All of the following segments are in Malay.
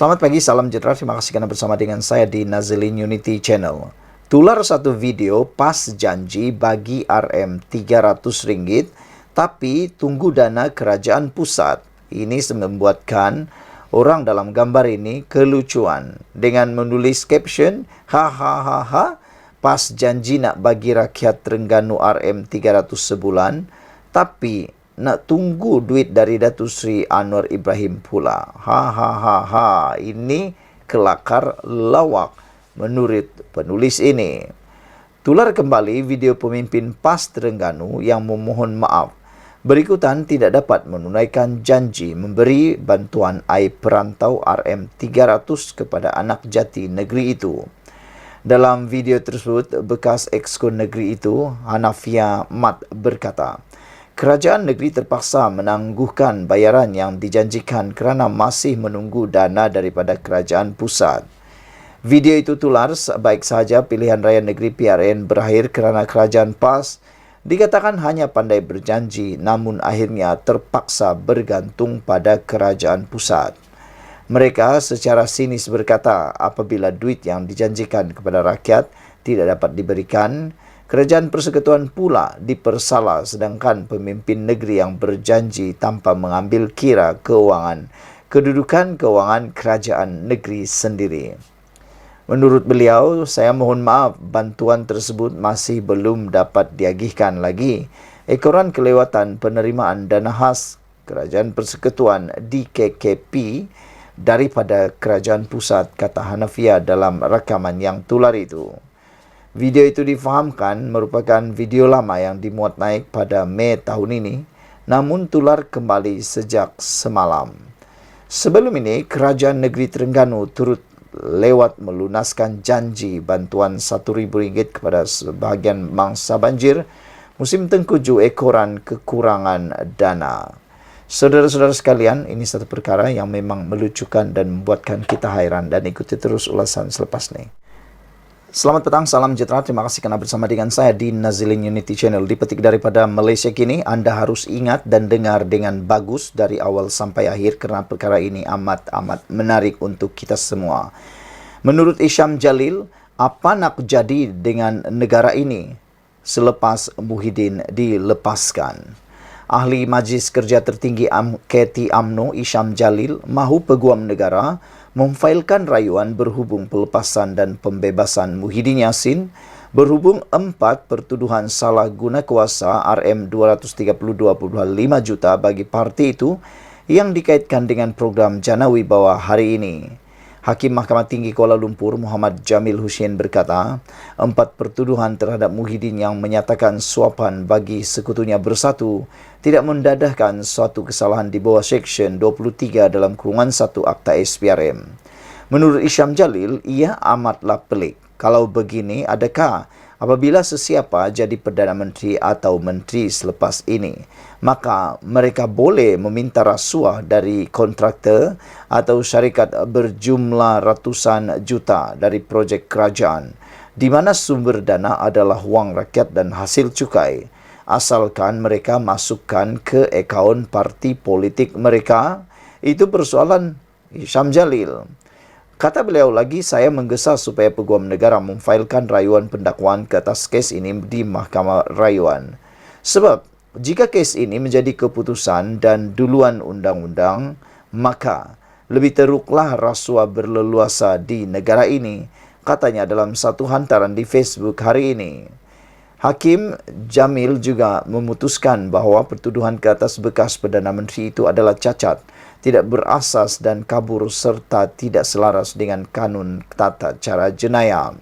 Selamat pagi, salam sejahtera. Terima kasih karena bersama dengan saya di Nazilin Unity Channel. Tular satu video pas janji bagi RM300, tapi tunggu dana kerajaan pusat. Ini membuatkan orang dalam gambar ini kelucuan dengan menulis caption, hahaha, pas janji nak bagi rakyat Terengganu RM300 sebulan, tapi nak tunggu duit dari Datuk Seri Anwar Ibrahim pula. Hahaha, ini kelakar lawak menurut penulis ini. Tular kembali video pemimpin PAS Terengganu yang memohon maaf. Berikutan tidak dapat menunaikan janji memberi bantuan air perantau RM300 kepada anak jati negeri itu. Dalam video tersebut, bekas Exco negeri itu, Hanafia Mat berkata, kerajaan negeri terpaksa menangguhkan bayaran yang dijanjikan kerana masih menunggu dana daripada kerajaan pusat. Video itu tular baik sahaja pilihan raya negeri PRN berakhir kerana kerajaan PAS dikatakan hanya pandai berjanji namun akhirnya terpaksa bergantung pada kerajaan pusat. Mereka secara sinis berkata apabila duit yang dijanjikan kepada rakyat tidak dapat diberikan, Kerajaan Persekutuan pula dipersalah sedangkan pemimpin negeri yang berjanji tanpa mengambil kira kedudukan keuangan kerajaan negeri sendiri. Menurut beliau, saya mohon maaf bantuan tersebut masih belum dapat diagihkan lagi. Ekoran kelewatan penerimaan dana khas Kerajaan Persekutuan DKKP daripada kerajaan pusat, kata Hanafia dalam rakaman yang tular itu. Video itu difahamkan merupakan video lama yang dimuat naik pada Mei tahun ini, namun tular kembali sejak semalam. Sebelum ini, kerajaan negeri Terengganu turut lewat melunaskan janji bantuan RM1,000 kepada sebahagian mangsa banjir musim tengkujuh ekoran kekurangan dana. Saudara-saudara sekalian, ini satu perkara yang memang melucukan dan membuatkan kita hairan, dan ikuti terus ulasan selepas ini. Selamat petang, salam sejahtera. Terima kasih kerana bersama dengan saya di Nazilin Unity Channel. Dipetik daripada Malaysia Kini, anda harus ingat dan dengar dengan bagus dari awal sampai akhir kerana perkara ini amat menarik untuk kita semua. Menurut Isham Jalil, apa nak jadi dengan negara ini selepas Muhyiddin dilepaskan? Ahli Majlis Kerja Tertinggi KT UMNO Isham Jalil mahu Peguam Negara memfailkan rayuan berhubung pelepasan dan pembebasan Muhyiddin Yassin berhubung 4 pertuduhan salah guna kuasa RM232.5 juta bagi parti itu yang dikaitkan dengan program Jana Wibawa hari ini. Hakim Mahkamah Tinggi Kuala Lumpur Muhammad Jamil Hussein berkata, 4 pertuduhan terhadap Muhyiddin yang menyatakan suapan bagi sekutunya bersatu tidak mendadahkan suatu kesalahan di bawah Seksyen 23 dalam kurungan 1 Akta SPRM. Menurut Isham Jalil, ia amatlah pelik. Kalau begini, adakah apabila sesiapa jadi Perdana Menteri atau Menteri selepas ini, maka mereka boleh meminta rasuah dari kontraktor atau syarikat berjumlah ratusan juta dari projek kerajaan, di mana sumber dana adalah wang rakyat dan hasil cukai, asalkan mereka masukkan ke akaun parti politik mereka. Itu persoalan Isham Jalil. Kata beliau lagi, saya menggesa supaya Peguam Negara memfailkan rayuan pendakwaan ke atas kes ini di Mahkamah Rayuan. Sebab, jika kes ini menjadi keputusan dan duluan undang-undang, maka lebih teruklah rasuah berleluasa di negara ini, katanya dalam satu hantaran di Facebook hari ini. Hakim Jamil juga memutuskan bahawa pertuduhan ke atas bekas Perdana Menteri itu adalah cacat, tidak berasas dan kabur serta tidak selaras dengan kanun tata cara jenayah.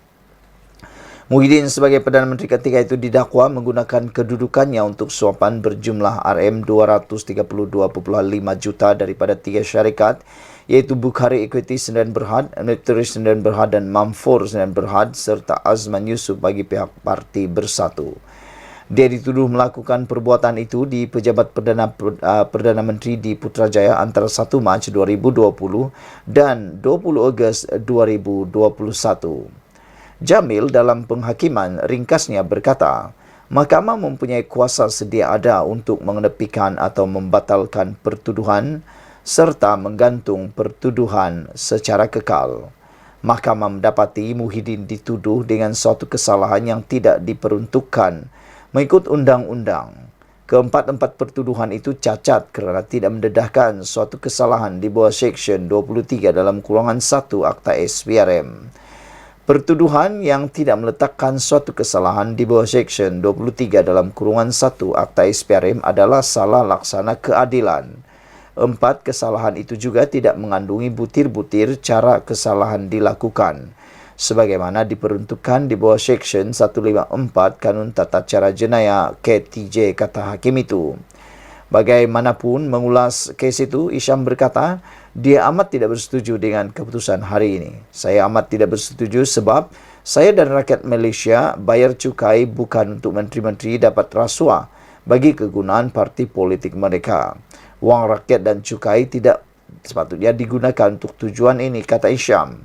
Muhyiddin sebagai Perdana Menteri ketika itu didakwa menggunakan kedudukannya untuk suapan berjumlah RM232.5 juta daripada 3 syarikat, iaitu Bukhari Equity Sdn Berhad, Nutris Sdn Berhad dan Mamfor Sdn Berhad serta Azman Yusof bagi pihak Parti Bersatu. Dia dituduh melakukan perbuatan itu di Pejabat Perdana Menteri di Putrajaya antara 1 Mac 2020 dan 20 Ogos 2021. Jamil dalam penghakiman ringkasnya berkata, Mahkamah mempunyai kuasa sedia ada untuk mengenepikan atau membatalkan pertuduhan serta menggantung pertuduhan secara kekal. Mahkamah mendapati Muhyiddin dituduh dengan suatu kesalahan yang tidak diperuntukkan mengikut undang-undang. Keempat-empat pertuduhan itu cacat kerana tidak mendedahkan suatu kesalahan di bawah Seksyen 23 dalam kurungan 1 Akta SPRM. Pertuduhan yang tidak meletakkan suatu kesalahan di bawah Seksyen 23 dalam kurungan 1 Akta SPRM adalah salah laksana keadilan. Empat kesalahan itu juga tidak mengandungi butir-butir cara kesalahan dilakukan, sebagaimana diperuntukkan di bawah Seksyen 154 Kanun Tata Cara Jenayah KTJ, kata hakim itu. Bagaimanapun mengulas kes itu, Isyam berkata, dia amat tidak bersetuju dengan keputusan hari ini. Saya amat tidak bersetuju sebab saya dan rakyat Malaysia bayar cukai bukan untuk menteri-menteri dapat rasuah bagi kegunaan parti politik mereka. Wang rakyat dan cukai tidak sepatutnya digunakan untuk tujuan ini, kata Isyam.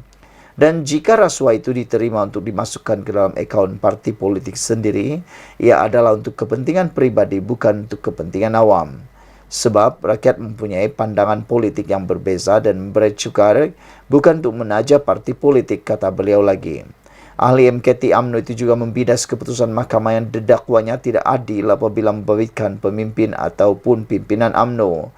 Dan jika rasuah itu diterima untuk dimasukkan ke dalam akaun parti politik sendiri, ia adalah untuk kepentingan pribadi, bukan untuk kepentingan awam. Sebab rakyat mempunyai pandangan politik yang berbeza dan memberi cukai bukan untuk menaja parti politik, kata beliau lagi. Ahli MKT UMNO itu juga membidas keputusan mahkamah yang didakwanya tidak adil apabila membabitkan pemimpin ataupun pimpinan UMNO.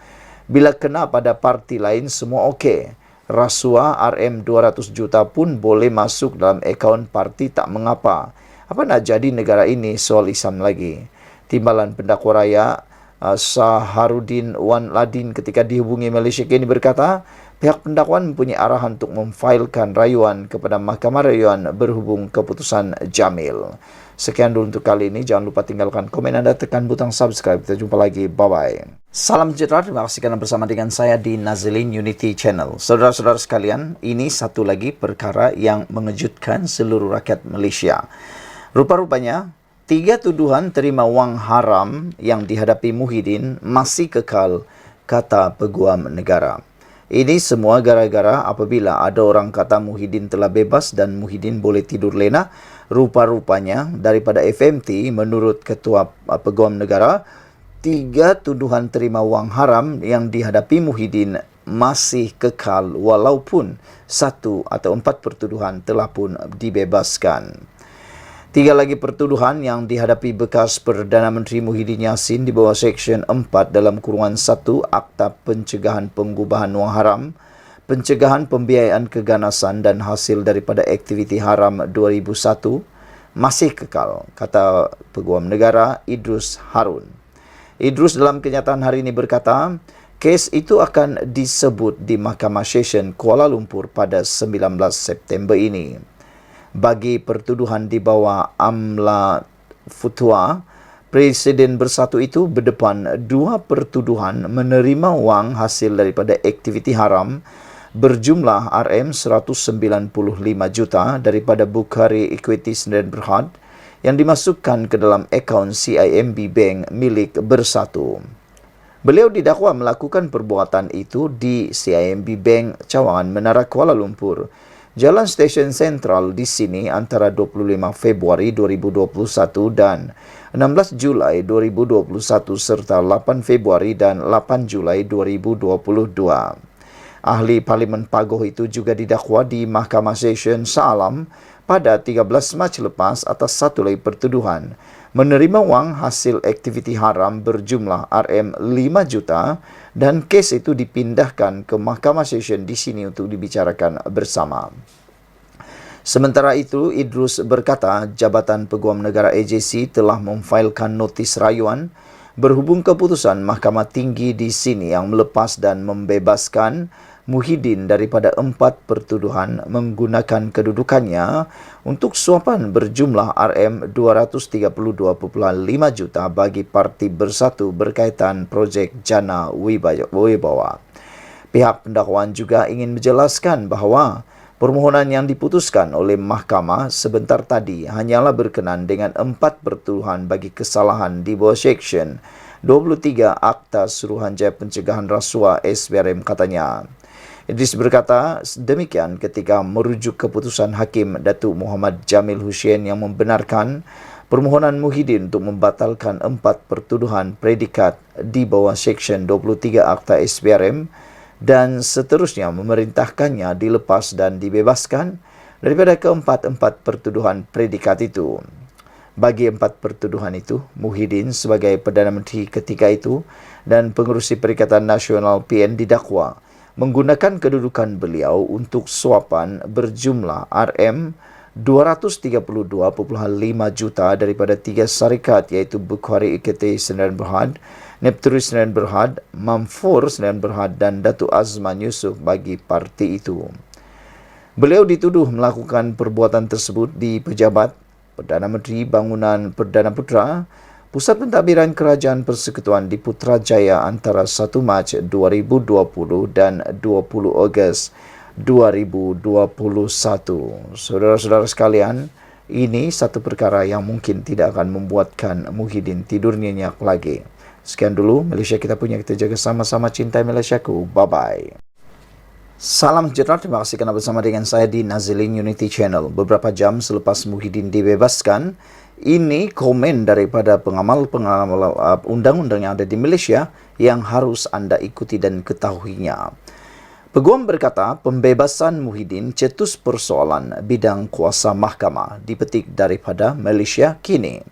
Bila kena pada parti lain, semua okey. Rasuah RM200 juta pun boleh masuk dalam akaun parti, tak mengapa. Apa nak jadi negara ini, soal Islam lagi. Timbalan Pendakwa Raya Saharuddin Wan Ladin ketika dihubungi Malaysia kini berkata, pihak pendakwaan mempunyai arahan untuk memfailkan rayuan kepada Mahkamah Rayuan berhubung keputusan Jamil. Sekian dulu untuk kali ini. Jangan lupa tinggalkan komen anda, tekan butang subscribe. Kita jumpa lagi. Bye-bye. Salam sejahtera. Terima kasih kerana bersama dengan saya di Nazilin Unity Channel. Saudara-saudara sekalian, ini satu lagi perkara yang mengejutkan seluruh rakyat Malaysia. Rupa-rupanya, 3 tuduhan terima wang haram yang dihadapi Muhyiddin masih kekal, kata Peguam Negara. Ini semua gara-gara apabila ada orang kata Muhyiddin telah bebas dan Muhyiddin boleh tidur lena. Rupa-rupanya daripada FMT, menurut Ketua Peguam Negara, 3 tuduhan terima wang haram yang dihadapi Muhyiddin masih kekal walaupun 1 atau 4 pertuduhan telah pun dibebaskan. 3 lagi pertuduhan yang dihadapi bekas Perdana Menteri Muhyiddin Yassin di bawah Seksyen 4 dalam kurungan 1 Akta Pencegahan Pengubahan Wang Haram, Pencegahan Pembiayaan Keganasan dan Hasil daripada Aktiviti Haram 2001 masih kekal, kata Peguam Negara Idrus Harun. Idrus dalam kenyataan hari ini berkata, kes itu akan disebut di Mahkamah Session Kuala Lumpur pada 19 September ini. Bagi pertuduhan di bawah Amla Futwa, Presiden Bersatu itu berdepan 2 pertuduhan menerima wang hasil daripada aktiviti haram berjumlah RM195 juta daripada Bukhari Equity Sdn Bhd yang dimasukkan ke dalam akaun CIMB Bank milik Bersatu. Beliau didakwa melakukan perbuatan itu di CIMB Bank Cawangan Menara Kuala Lumpur, Jalan Stesen Sentral di sini antara 25 Februari 2021 dan 16 Julai 2021 serta 8 Februari dan 8 Julai 2022. Ahli Parlimen Pagoh itu juga didakwa di Mahkamah Session Shah Alam pada 13 Mac lepas atas satu lagi pertuduhan menerima wang hasil aktiviti haram berjumlah RM5 juta dan kes itu dipindahkan ke Mahkamah Session di sini untuk dibicarakan bersama. Sementara itu, Idrus berkata Jabatan Peguam Negara AJC telah memfailkan notis rayuan berhubung keputusan Mahkamah Tinggi di sini yang melepas dan membebaskan Muhyiddin daripada 4 pertuduhan menggunakan kedudukannya untuk suapan berjumlah RM232.5 juta bagi Parti Bersatu berkaitan projek Jana Wibawa. Pihak pendakwaan juga ingin menjelaskan bahawa permohonan yang diputuskan oleh mahkamah sebentar tadi hanyalah berkenaan dengan 4 pertuduhan bagi kesalahan di bawah Seksyen 23 Akta Suruhanjaya Pencegahan Rasuah SPRM, katanya. Idris berkata demikian ketika merujuk keputusan Hakim Datuk Muhammad Jamil Hussein yang membenarkan permohonan Muhyiddin untuk membatalkan 4 pertuduhan predikat di bawah Seksyen 23 Akta SPRM dan seterusnya memerintahkannya dilepas dan dibebaskan daripada keempat-empat pertuduhan predikat itu. Bagi 4 pertuduhan itu, Muhyiddin sebagai Perdana Menteri ketika itu dan pengerusi Perikatan Nasional PN didakwa menggunakan kedudukan beliau untuk suapan berjumlah RM232.5 juta daripada 3 syarikat iaitu Bukhari Iketi Sdn Berhad, Nepturi Sdn Berhad, Mamfur Sdn Berhad dan Datuk Azman Yusof bagi parti itu. Beliau dituduh melakukan perbuatan tersebut di pejabat Perdana Menteri Bangunan Perdana Putra, Pusat Pentadbiran Kerajaan Persekutuan di Putrajaya antara 1 Mac 2020 dan 20 Ogos 2021. Saudara-saudara sekalian, ini satu perkara yang mungkin tidak akan membuatkan Muhyiddin tidur nyenyak lagi. Sekian dulu Malaysia kita punya, kita jaga sama-sama, cintai Malaysiaku. Bye-bye. Salam sejahtera, terima kasih kerana bersama dengan saya di Nazilin Unity Channel. Beberapa jam selepas Muhyiddin dibebaskan, ini komen daripada pengamal-pengamal undang-undang yang ada di Malaysia yang harus anda ikuti dan ketahuinya. Peguam berkata, pembebasan Muhyiddin cetus persoalan bidang kuasa mahkamah dipetik daripada Malaysia kini.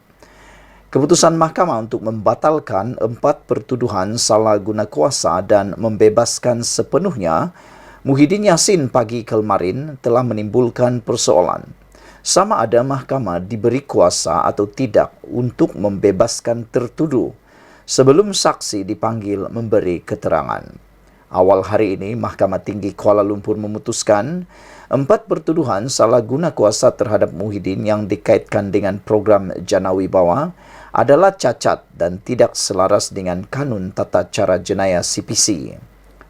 Keputusan mahkamah untuk membatalkan 4 pertuduhan salah guna kuasa dan membebaskan sepenuhnya Muhyiddin Yassin pagi kemarin telah menimbulkan persoalan. Sama ada mahkamah diberi kuasa atau tidak untuk membebaskan tertuduh sebelum saksi dipanggil memberi keterangan. Awal hari ini, Mahkamah Tinggi Kuala Lumpur memutuskan 4 pertuduhan salah guna kuasa terhadap Muhyiddin yang dikaitkan dengan program Jana Wibawa adalah cacat dan tidak selaras dengan Kanun Tata Cara Jenayah CPC.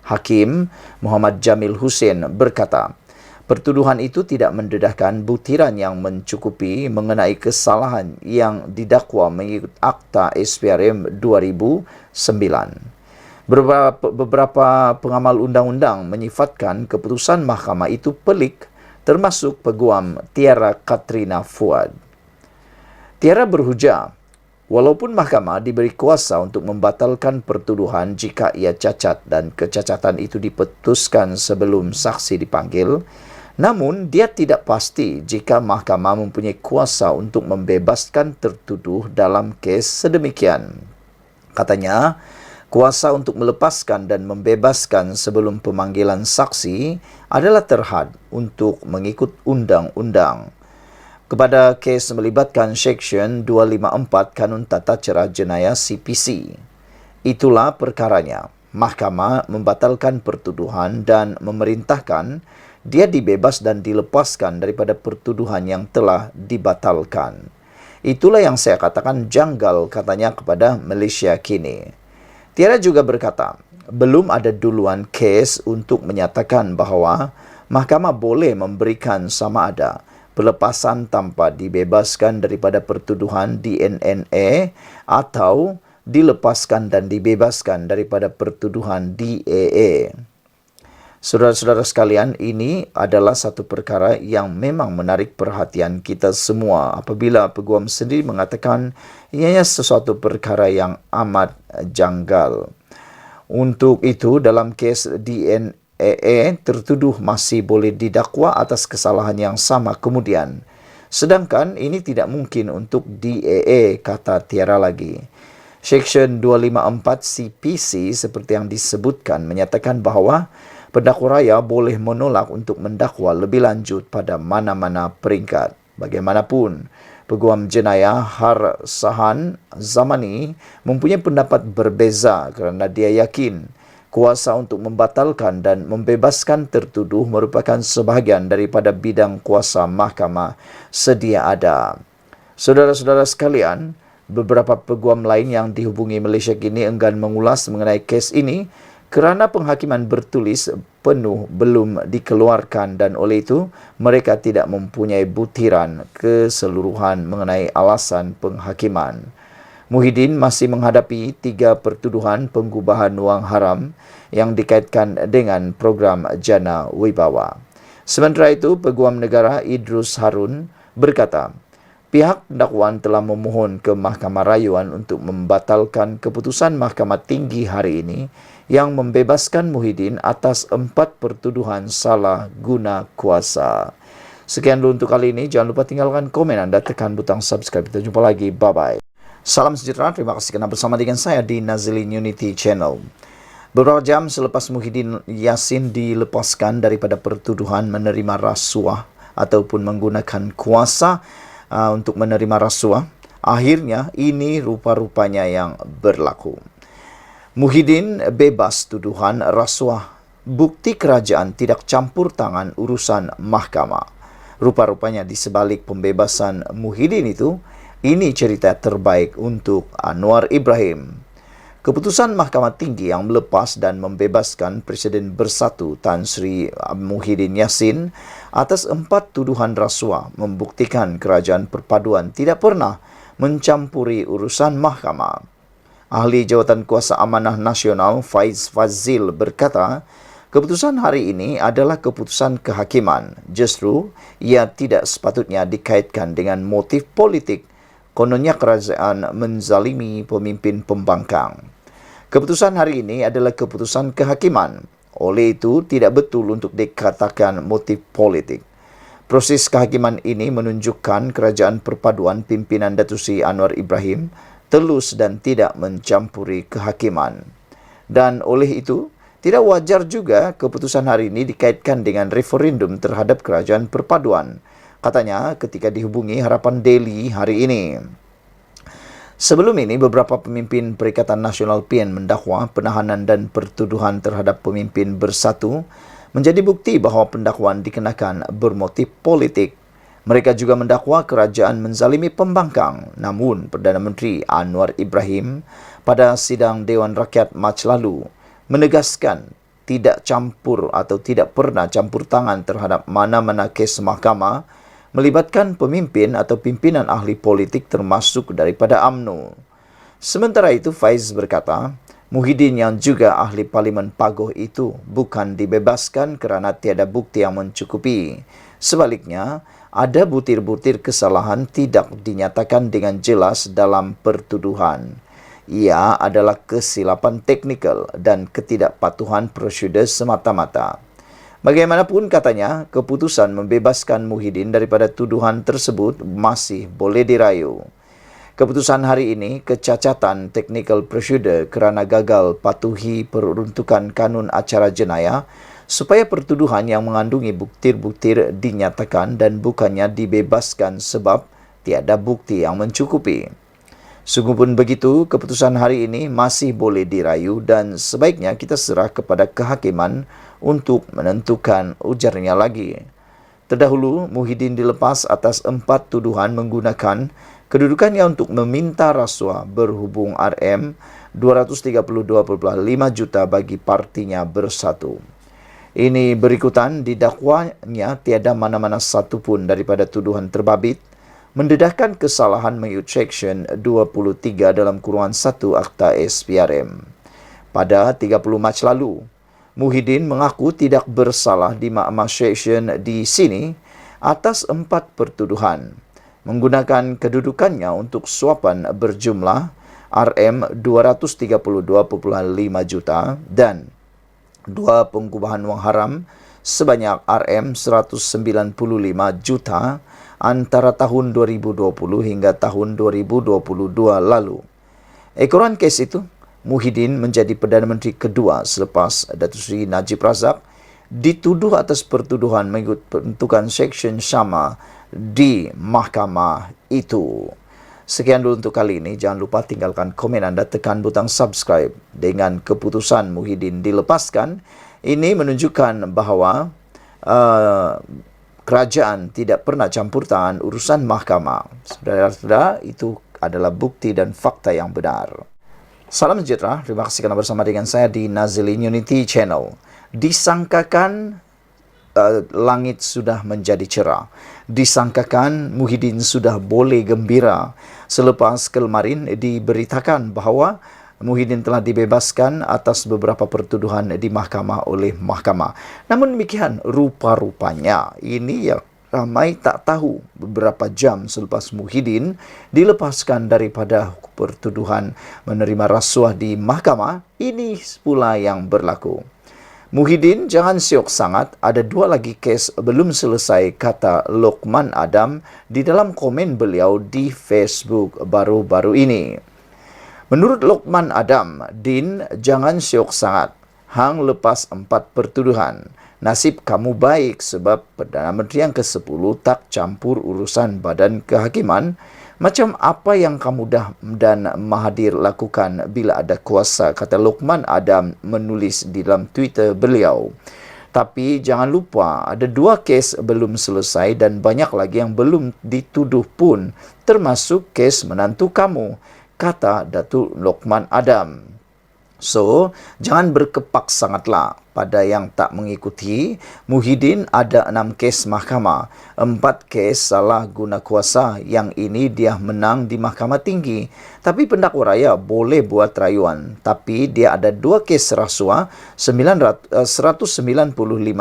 Hakim Muhammad Jamil Hussein berkata, pertuduhan itu tidak mendedahkan buktiran yang mencukupi mengenai kesalahan yang didakwa mengikut Akta SPRM 2009. Beberapa pengamal undang-undang menyifatkan keputusan mahkamah itu pelik, termasuk peguam Tiara Katrina Fuad. Tiara berhujah, walaupun mahkamah diberi kuasa untuk membatalkan pertuduhan jika ia cacat dan kecacatan itu diputuskan sebelum saksi dipanggil, namun dia tidak pasti jika mahkamah mempunyai kuasa untuk membebaskan tertuduh dalam kes sedemikian. Katanya, kuasa untuk melepaskan dan membebaskan sebelum pemanggilan saksi adalah terhad untuk mengikut undang-undang. Kepada kes melibatkan Seksyen 254 Kanun Tata Cara Jenayah CPC. Itulah perkaranya. Mahkamah membatalkan pertuduhan dan memerintahkan dia dibebas dan dilepaskan daripada pertuduhan yang telah dibatalkan. Itulah yang saya katakan janggal, katanya kepada Malaysia kini. Tiara juga berkata, belum ada duluan kes untuk menyatakan bahawa mahkamah boleh memberikan sama ada pelepasan tanpa dibebaskan daripada pertuduhan DNNA atau dilepaskan dan dibebaskan daripada pertuduhan DAA. Saudara-saudara sekalian, ini adalah satu perkara yang memang menarik perhatian kita semua apabila peguam sendiri mengatakan ianya sesuatu perkara yang amat janggal. Untuk itu, dalam kes DNAA, tertuduh masih boleh didakwa atas kesalahan yang sama kemudian. Sedangkan ini tidak mungkin untuk DAA, kata Tiara lagi. Seksyen 254 CPC seperti yang disebutkan menyatakan bahawa pendakwa raya boleh menolak untuk mendakwa lebih lanjut pada mana-mana peringkat. Bagaimanapun, Peguam Jenayah Har Sahan Zamani mempunyai pendapat berbeza kerana dia yakin kuasa untuk membatalkan dan membebaskan tertuduh merupakan sebahagian daripada bidang kuasa mahkamah sedia ada. Saudara-saudara sekalian, beberapa peguam lain yang dihubungi Malaysia kini enggan mengulas mengenai kes ini kerana penghakiman bertulis penuh belum dikeluarkan dan oleh itu mereka tidak mempunyai butiran keseluruhan mengenai alasan penghakiman. Muhyiddin masih menghadapi 3 pertuduhan penggubahan wang haram yang dikaitkan dengan program Jana Wibawa. Sementara itu, Peguam Negara Idrus Harun berkata, Pihak dakwaan telah memohon ke Mahkamah Rayuan untuk membatalkan keputusan Mahkamah Tinggi hari ini yang membebaskan Muhyiddin atas 4 pertuduhan salah guna kuasa. Sekian dulu untuk kali ini. Jangan lupa tinggalkan komen Anda, tekan butang subscribe. Kita jumpa lagi. Bye-bye. Salam sejahtera. Terima kasih kerana bersama dengan saya di Nazilin Unity Channel. Beberapa jam selepas Muhyiddin Yassin dilepaskan daripada pertuduhan menerima rasuah ataupun menggunakan kuasa untuk menerima rasuah, akhirnya ini rupa-rupanya yang berlaku. Muhyiddin bebas tuduhan rasuah. Bukti kerajaan tidak campur tangan urusan mahkamah. Rupa-rupanya di sebalik pembebasan Muhyiddin itu, ini cerita terbaik untuk Anwar Ibrahim. Keputusan Mahkamah Tinggi yang melepas dan membebaskan Presiden Bersatu Tan Sri Muhyiddin Yassin atas 4 tuduhan rasuah membuktikan kerajaan perpaduan tidak pernah mencampuri urusan mahkamah. Ahli Jawatan Kuasa Amanah Nasional Faiz Fazil berkata, keputusan hari ini adalah keputusan kehakiman. Justru, ia tidak sepatutnya dikaitkan dengan motif politik. Kononnya kerajaan menzalimi pemimpin pembangkang. Keputusan hari ini adalah keputusan kehakiman. Oleh itu, tidak betul untuk dikatakan motif politik. Proses kehakiman ini menunjukkan kerajaan perpaduan pimpinan Datuk Seri Anwar Ibrahim telus dan tidak mencampuri kehakiman. Dan oleh itu, tidak wajar juga keputusan hari ini dikaitkan dengan referendum terhadap kerajaan perpaduan, katanya ketika dihubungi Harapan Daily hari ini. Sebelum ini, beberapa pemimpin Perikatan Nasional PN mendakwa penahanan dan pertuduhan terhadap pemimpin Bersatu menjadi bukti bahawa pendakwaan dikenakan bermotif politik. Mereka juga mendakwa kerajaan menzalimi pembangkang. Namun, Perdana Menteri Anwar Ibrahim pada sidang Dewan Rakyat Mac lalu menegaskan tidak campur atau tidak pernah campur tangan terhadap mana-mana kes mahkamah melibatkan pemimpin atau pimpinan ahli politik termasuk daripada UMNO. Sementara itu, Faiz berkata, Muhyiddin yang juga ahli Parlimen Pagoh itu bukan dibebaskan kerana tiada bukti yang mencukupi. Sebaliknya, ada butir-butir kesalahan tidak dinyatakan dengan jelas dalam pertuduhan. Ia adalah kesilapan teknikal dan ketidakpatuhan prosedur semata-mata. Bagaimanapun katanya, keputusan membebaskan Muhyiddin daripada tuduhan tersebut masih boleh dirayu. Keputusan hari ini kecacatan teknikal prosedur kerana gagal patuhi peruntukan kanun acara jenayah supaya pertuduhan yang mengandungi buktir-buktir dinyatakan dan bukannya dibebaskan sebab tiada bukti yang mencukupi. Sungguh pun begitu, keputusan hari ini masih boleh dirayu dan sebaiknya kita serah kepada kehakiman untuk menentukan, ujarnya lagi. Terdahulu, Muhyiddin dilepas atas 4 tuduhan menggunakan kedudukannya untuk meminta rasuah berhubung RM 232.5 juta bagi partinya Bersatu. Ini berikutan didakwanya tiada mana-mana satu pun daripada tuduhan terbabit mendedahkan kesalahan mengikut Seksyen 23 dalam kurungan 1 Akta SPRM. Pada 30 Mac lalu, Muhyiddin mengaku tidak bersalah di Mahkamah Seksyen di sini atas 4 pertuduhan, menggunakan kedudukannya untuk suapan berjumlah RM 232.5 juta dan 2 pengubahan wang haram sebanyak RM 195 juta antara tahun 2020 hingga tahun 2022 lalu. Ekoran kes itu, Muhyiddin menjadi Perdana Menteri kedua selepas Datuk Seri Najib Razak dituduh atas pertuduhan mengikut peruntukan Seksyen sama di mahkamah itu. Sekian dulu untuk kali ini. Jangan lupa tinggalkan komen Anda, tekan butang subscribe. Dengan keputusan Muhyiddin dilepaskan, ini menunjukkan bahawa kerajaan tidak pernah campur tangan urusan mahkamah. Saudara-saudara, itu adalah bukti dan fakta yang benar. Salam sejahtera, terima kasih kerana bersama dengan saya di Nazilin Unity Channel. Disangkakan langit sudah menjadi cerah. Disangkakan Muhyiddin sudah boleh gembira selepas kemarin diberitakan bahawa Muhyiddin telah dibebaskan atas beberapa pertuduhan di mahkamah oleh mahkamah. Namun demikian, rupa-rupanya ini yang ramai tak tahu beberapa jam selepas Muhyiddin dilepaskan daripada pertuduhan menerima rasuah di mahkamah, ini pula yang berlaku. Muhyiddin jangan syok sangat, ada 2 lagi kes belum selesai, kata Lokman Adam di dalam komen beliau di Facebook baru-baru ini. Menurut Lokman Adam, Din jangan syok sangat. Hang lepas 4 pertuduhan. Nasib kamu baik sebab Perdana Menteri yang ke-10 tak campur urusan badan kehakiman macam apa yang kamu dan Mahathir lakukan bila ada kuasa, kata Lokman Adam menulis di dalam Twitter beliau. Tapi jangan lupa ada 2 kes belum selesai dan banyak lagi yang belum dituduh pun, termasuk kes menantu kamu, kata Datuk Lokman Adam. So, jangan berkepak sangatlah pada yang tak mengikuti. Muhyiddin ada 6 kes mahkamah, 4 kes salah guna kuasa, yang ini dia menang di Mahkamah Tinggi. Tapi pendakwa raya boleh buat rayuan. Tapi dia ada 2 kes rasuah, 195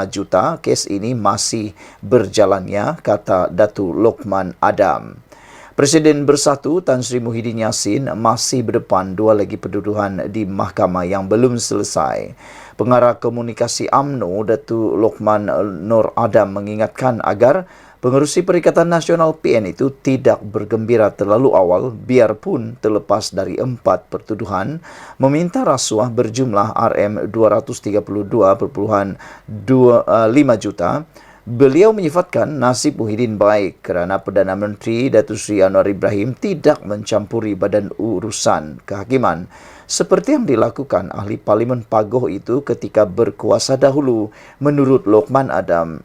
juta. Kes ini masih berjalannya, kata Datuk Lokman Adam. Presiden Bersatu Tan Sri Muhyiddin Yassin masih berdepan 2 lagi pertuduhan di mahkamah yang belum selesai. Pengarah komunikasi UMNO Datuk Lokman Nur Adam mengingatkan agar pengerusi Perikatan Nasional PN itu tidak bergembira terlalu awal biarpun terlepas dari 4 pertuduhan meminta rasuah berjumlah RM232.5 juta. Beliau menyifatkan nasib Muhyiddin baik kerana Perdana Menteri Datuk Seri Anwar Ibrahim tidak mencampuri badan urusan kehakiman seperti yang dilakukan ahli Parlimen Pagoh itu ketika berkuasa dahulu. Menurut Lokman Adam,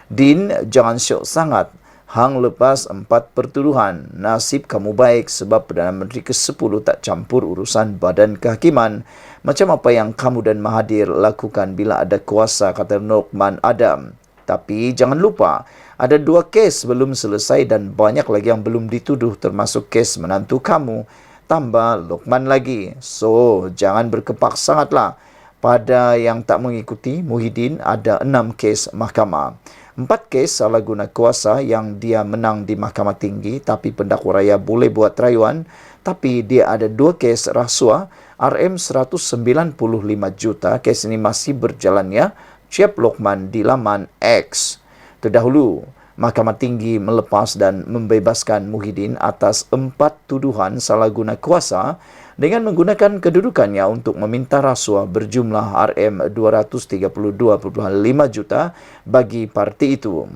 Din jangan syok sangat. Hang lepas 4 pertuduhan. Nasib kamu baik sebab Perdana Menteri ke-10 tak campur urusan badan kehakiman macam apa yang kamu dan Mahathir lakukan bila ada kuasa, kata Lokman Adam. Tapi jangan lupa, ada 2 kes belum selesai dan banyak lagi yang belum dituduh, termasuk kes menantu kamu, tambah Lokman lagi. So, jangan berkepak sangatlah. Pada yang tak mengikuti, Muhyiddin ada 6 kes mahkamah. 4 kes salah guna kuasa yang dia menang di Mahkamah Tinggi, tapi pendakwa raya boleh buat rayuan. Tapi dia ada 2 kes rasuah, RM195 juta. Kes ini masih berjalannya, Ciap Lokman di laman X. Terdahulu, Mahkamah Tinggi melepas dan membebaskan Muhyiddin atas 4 tuduhan salah guna kuasa dengan menggunakan kedudukannya untuk meminta rasuah berjumlah RM232.5 juta bagi parti itu.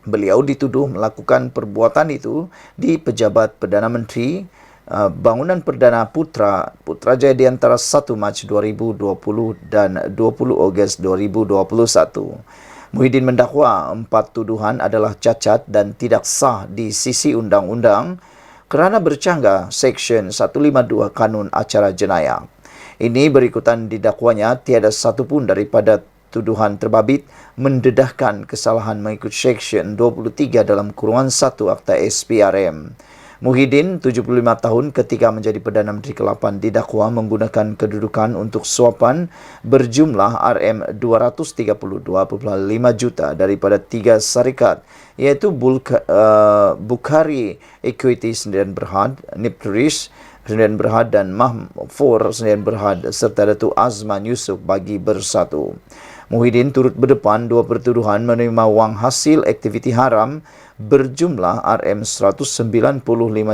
Beliau dituduh melakukan perbuatan itu di Pejabat Perdana Menteri Bangunan Perdana Putrajaya di antara 1 Mac 2020 dan 20 Ogos 2021. Muhyiddin mendakwa 4 tuduhan adalah cacat dan tidak sah di sisi undang-undang kerana bercanggah Seksyen 152 Kanun Acara Jenayah. Ini berikutan didakwanya tiada satu pun daripada tuduhan terbabit mendedahkan kesalahan mengikut Seksyen 23 dalam kurungan 1 Akta SPRM. Muhyiddin, 75 tahun ketika menjadi Perdana Menteri ke-8 didakwa menggunakan kedudukan untuk suapan berjumlah RM232.5 juta daripada 3 syarikat iaitu Bukhari Equity Sdn Berhad, Nipturis Sdn Berhad dan Mahfor Sdn Berhad serta Datuk Azman Yusof bagi Bersatu. Muhyiddin turut berdepan 2 pertuduhan menerima wang hasil aktiviti haram berjumlah RM195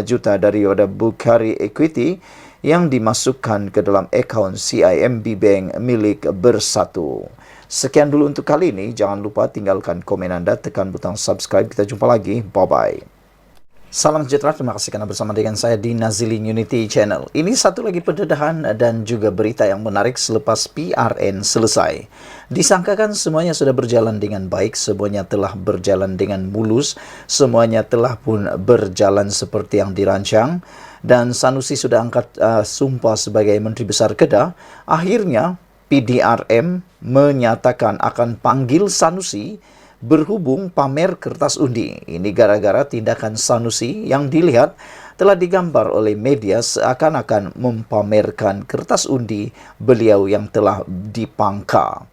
juta daripada Bukhari Equity yang dimasukkan ke dalam akaun CIMB Bank milik Bersatu. Sekian dulu untuk kali ini. Jangan lupa tinggalkan komen anda, tekan butang subscribe. Kita jumpa lagi. Bye-bye. Salam sejahtera, terima kasih kerana bersama dengan saya di Nazilin Unity Channel. Ini satu lagi pendedahan dan juga berita yang menarik selepas PRN selesai. Disangkakan semuanya sudah berjalan dengan baik, semuanya telah berjalan dengan mulus, semuanya telah pun berjalan seperti yang dirancang. Dan Sanusi sudah angkat sumpah sebagai Menteri Besar Kedah. Akhirnya PDRM menyatakan akan panggil Sanusi berhubung pamer kertas undi. Ini gara-gara tindakan Sanusi yang dilihat telah digambar oleh media seakan-akan mempamerkan kertas undi beliau yang telah dipangka.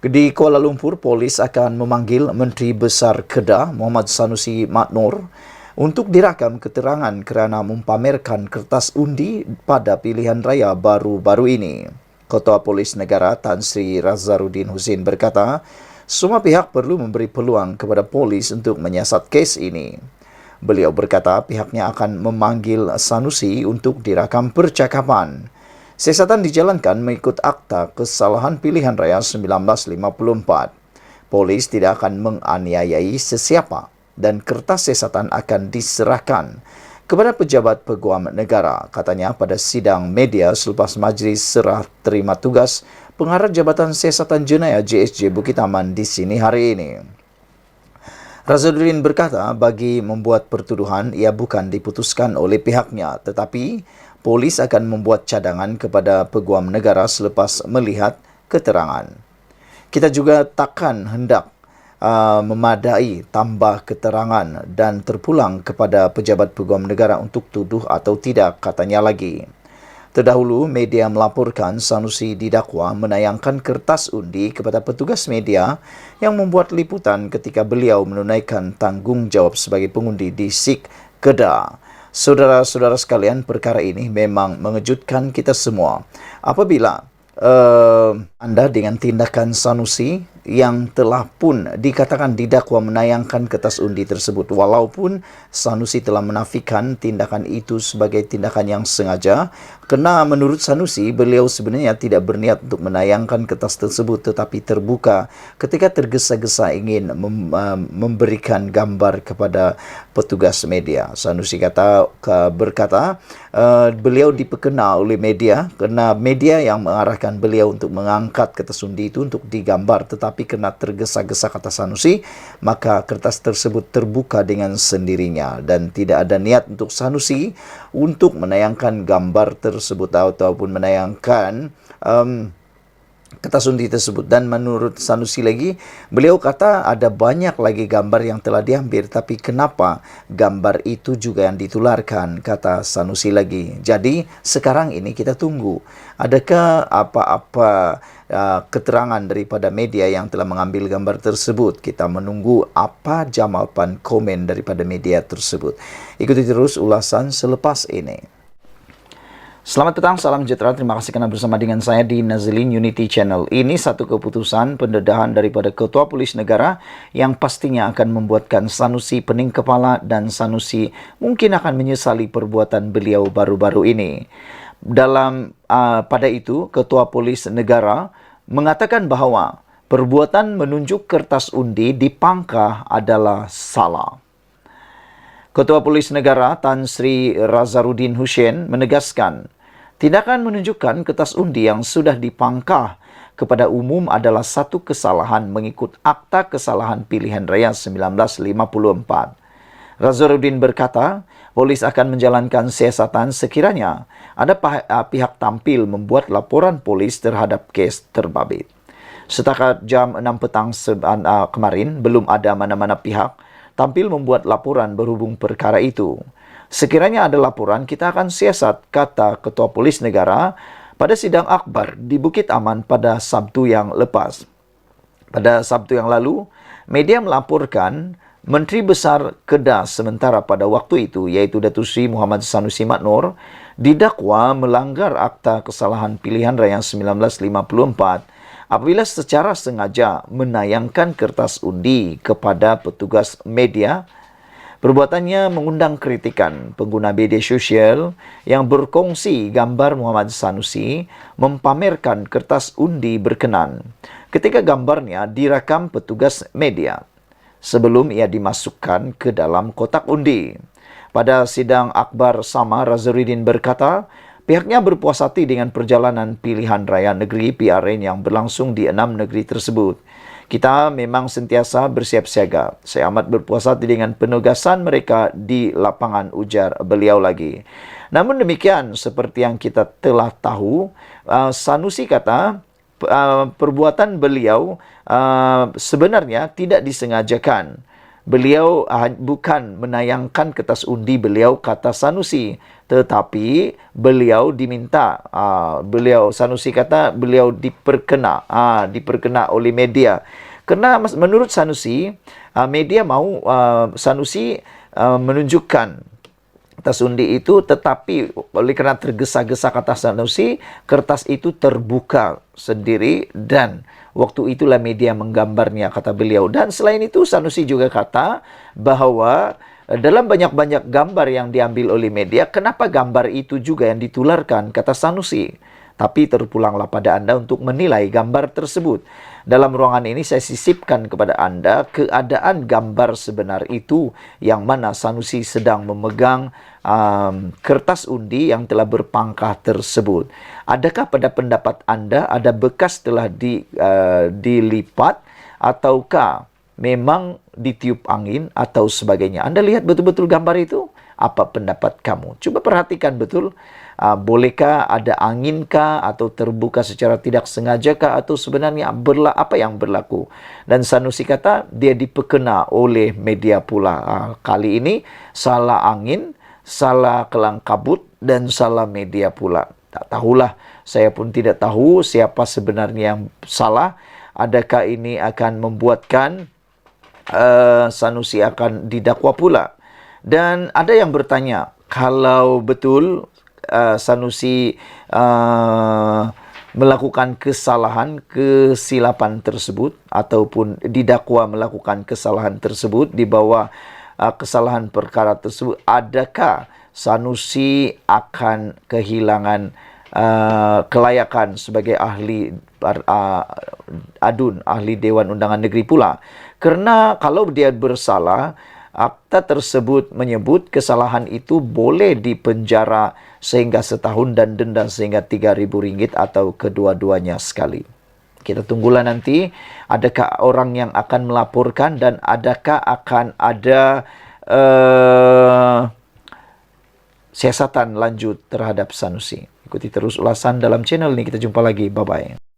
Di Kuala Lumpur, polis akan memanggil Menteri Besar Kedah Muhammad Sanusi Maknor untuk dirakam keterangan kerana mempamerkan kertas undi pada pilihan raya baru-baru ini. Ketua Polis Negara Tan Sri Razaruddin Husin berkata, semua pihak perlu memberi peluang kepada polis untuk menyiasat kes ini. Beliau berkata pihaknya akan memanggil Sanusi untuk dirakam percakapan. Siasatan dijalankan mengikut Akta Kesalahan Pilihan Raya 1954. Polis tidak akan menganiayai sesiapa dan kertas siasatan akan diserahkan kepada pejabat peguam negara, katanya pada sidang media selepas majlis serah terima tugas Pengarah Jabatan Siasatan Jenayah JSJ Bukit Aman di sini hari ini. Razaruddin berkata bagi membuat pertuduhan ia bukan diputuskan oleh pihaknya, tetapi polis akan membuat cadangan kepada peguam negara selepas melihat keterangan. Kita juga takkan hendak memadai tambah keterangan dan terpulang kepada pejabat peguam negara untuk tuduh atau tidak, katanya lagi. Terdahulu, media melaporkan Sanusi didakwa menayangkan kertas undi kepada petugas media yang membuat liputan ketika beliau menunaikan tanggungjawab sebagai pengundi di SIK Kedah. Saudara-saudara sekalian, perkara ini memang mengejutkan kita semua. Apabila anda dengan tindakan Sanusi yang telah pun dikatakan didakwa menayangkan kertas undi tersebut, walaupun Sanusi telah menafikan tindakan itu sebagai tindakan yang sengaja, kerana menurut Sanusi beliau sebenarnya tidak berniat untuk menayangkan kertas tersebut, tetapi terbuka ketika tergesa-gesa ingin memberikan gambar kepada petugas media. Sanusi berkata beliau diperkenal oleh media kerana media yang mengarahkan beliau untuk mengangkat kertas undi itu untuk digambar, tetapi kerana tergesa-gesa, kata Sanusi, maka kertas tersebut terbuka dengan sendirinya dan tidak ada niat untuk Sanusi untuk menayangkan gambar tersebut ataupun menayangkan kertas undi tersebut. Dan menurut Sanusi lagi, beliau kata ada banyak lagi gambar yang telah diambil, tapi kenapa gambar itu juga yang ditularkan, kata Sanusi lagi. Jadi sekarang ini kita tunggu adakah apa-apa keterangan daripada media yang telah mengambil gambar tersebut. Kita menunggu apa jawapan komen daripada media tersebut. Ikuti terus ulasan selepas ini. Selamat petang, salam sejahtera. Terima kasih kerana bersama dengan saya di Nazilin Unity Channel. Ini satu keputusan pendedahan daripada Ketua Polis Negara yang pastinya akan membuatkan Sanusi pening kepala dan Sanusi mungkin akan menyesali perbuatan beliau baru-baru ini. Pada itu, Ketua Polis Negara mengatakan bahawa perbuatan menunjuk kertas undi di pangkah adalah salah. Ketua Polis Negara Tan Sri Razaruddin Husin menegaskan, tindakan menunjukkan kertas undi yang sudah dipangkah kepada umum adalah satu kesalahan mengikut Akta Kesalahan Pilihan Raya 1954. Razaruddin berkata, polis akan menjalankan siasatan sekiranya ada pihak tampil membuat laporan polis terhadap kes terbabit. Setakat jam 6 petang kemarin, belum ada mana-mana pihak tampil membuat laporan berhubung perkara itu. Sekiranya ada laporan, kita akan siasat, kata Ketua Polis Negara pada sidang akbar di Bukit Aman pada Sabtu yang lepas. Pada Sabtu yang lalu, media melaporkan Menteri Besar Kedah sementara pada waktu itu, iaitu Datuk Seri Muhammad Sanusi Maknor, didakwa melanggar Akta Kesalahan Pilihan Raya 1954 apabila secara sengaja menayangkan kertas undi kepada petugas media. Perbuatannya mengundang kritikan pengguna media sosial yang berkongsi gambar Muhammad Sanusi mempamerkan kertas undi berkenan ketika gambarnya direkam petugas media sebelum ia dimasukkan ke dalam kotak undi. Pada sidang akbar sama, Razaruddin berkata, pihaknya berpuas hati dengan perjalanan pilihan raya negeri PRN yang berlangsung di 6 negeri tersebut. Kita memang sentiasa bersiap siaga. Saya amat berpuas hati dengan penugasan mereka di lapangan, ujar beliau lagi. Namun demikian, seperti yang kita telah tahu, Sanusi kata perbuatan beliau sebenarnya tidak disengajakan. beliau bukan menayangkan kertas undi beliau kata Sanusi, tetapi beliau diminta, Sanusi kata beliau diperkena oleh media. Karena menurut Sanusi, media mau Sanusi menunjukkan kertas undi itu, tetapi oleh kerana tergesa-gesa kata Sanusi, kertas itu terbuka sendiri dan waktu itulah media menggambarnya, kata beliau. Dan selain itu Sanusi juga kata bahawa dalam banyak-banyak gambar yang diambil oleh media, kenapa gambar itu juga yang ditularkan, kata Sanusi. Tapi terpulanglah pada Anda untuk menilai gambar tersebut. Dalam ruangan ini saya sisipkan kepada Anda keadaan gambar sebenar itu, yang mana Sanusi sedang memegang kertas undi yang telah berpangkah tersebut. Adakah pada pendapat Anda ada bekas telah dilipat, ataukah memang ditiup angin atau sebagainya? Anda lihat betul-betul gambar itu? Apa pendapat kamu? Coba perhatikan betul. Bolehkah ada anginkah, atau terbuka secara tidak sengajakah, atau sebenarnya apa yang berlaku? Dan Sanusi kata dia diperkena oleh media pula. Kali ini salah angin, salah kelang kabut, dan salah media pula. Tak tahulah, saya pun tidak tahu siapa sebenarnya yang salah. Adakah ini akan membuatkan Sanusi akan didakwa pula? Dan ada yang bertanya, kalau betul Sanusi melakukan kesilapan tersebut, ataupun didakwa melakukan kesalahan tersebut di bawah kesalahan perkara tersebut, adakah Sanusi akan kehilangan kelayakan sebagai ahli ahli Dewan Undangan Negeri pula? Kerana kalau dia bersalah, akta tersebut menyebut kesalahan itu boleh dipenjara sehingga setahun dan denda sehingga RM3,000 atau kedua-duanya sekali. Kita tunggulah nanti adakah orang yang akan melaporkan, dan adakah akan ada siasatan lanjut terhadap Sanusi. Ikuti terus ulasan dalam channel ini. Kita jumpa lagi. Bye-bye.